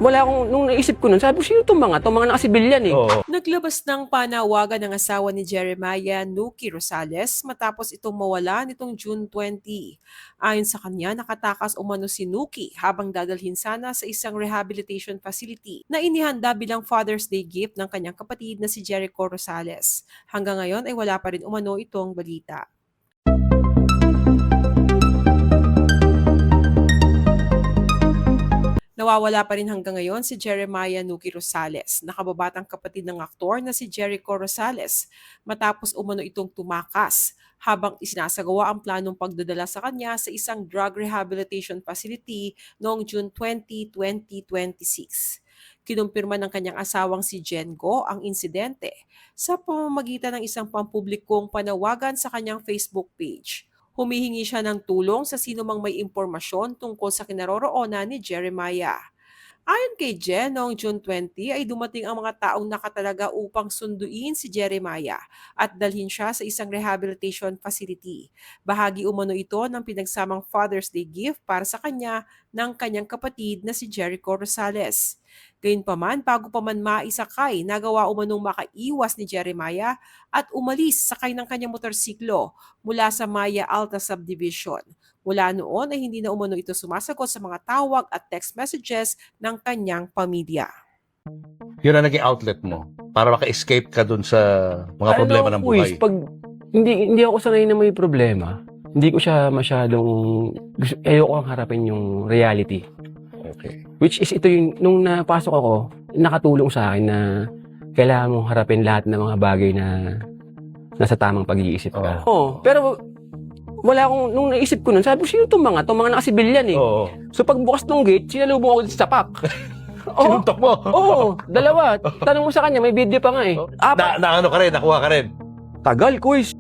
wala akong, nung naisip ko nun, sabi ko, sino itong mga nakasibilyan eh. Oo. Naglabas ng panawagan ng asawa ni Jeremiah Nuki Rosales matapos itong mawala nitong June 20. Ayon sa kanya, nakatakas umano si Nuki habang dadalhin sana sa isang rehabilitation facility na inihanda bilang Father's Day gift ng kanyang kapatid na si Jericho Rosales. Hanggang ngayon ay wala pa rin umano itong balita. Nawawala pa rin hanggang ngayon si Jeremiah Nuki Rosales, nakababatang kapatid ng aktor na si Jericho Rosales, matapos umano itong tumakas habang isinasagawa ang planong pagdadala sa kanya sa isang drug rehabilitation facility noong June 20, 2026. Kinumpirma ng kanyang asawang si Jengo ang insidente sa pamamagitan ng isang pampublikong panawagan sa kanyang Facebook page. Humihingi siya ng tulong sa sinumang may impormasyon tungkol sa kinaroroonan ni Jeremiah. Ayon kay Jen, noong June 20 ay dumating ang mga taong nakatalaga upang sunduin si Jeremiah at dalhin siya sa isang rehabilitation facility. Bahagi umano ito ng pinagsamang Father's Day gift para sa kanya ng kanyang kapatid na si Jericho Rosales. Gayunpaman, bago pa man maisakay, nagawa umanong makaiwas ni Jeremiah at umalis sakay ng kanyang motorsiklo mula sa Maya Alta Subdivision. Mula noon ay hindi na umano ito sumasagot sa mga tawag at text messages ng kanyang pamilya. Yun ang naging outlet mo para maka-escape ka dun sa mga problema ng buhay. Pag hindi ako sanay na may problema, hindi ko siya masyadong, ayoko ang harapin yung reality. Okay. Which is ito yung, nung napasok ako, nakatulong sa akin na kailangan mong harapin lahat ng mga bagay na nasa tamang pag-iisip ka. Oo, pero wala akong, nung naisip ko nun, sabi ko, sino itong mga nakasibilyan eh. Oo. So pagbukas ng gate, sinalubong ako sa sapak. Sinuntok mo? Oo, dalawa. Tanong mo sa kanya, may video pa nga eh. Na ano ka rin, nakuha ka rin. Tagal, quiz.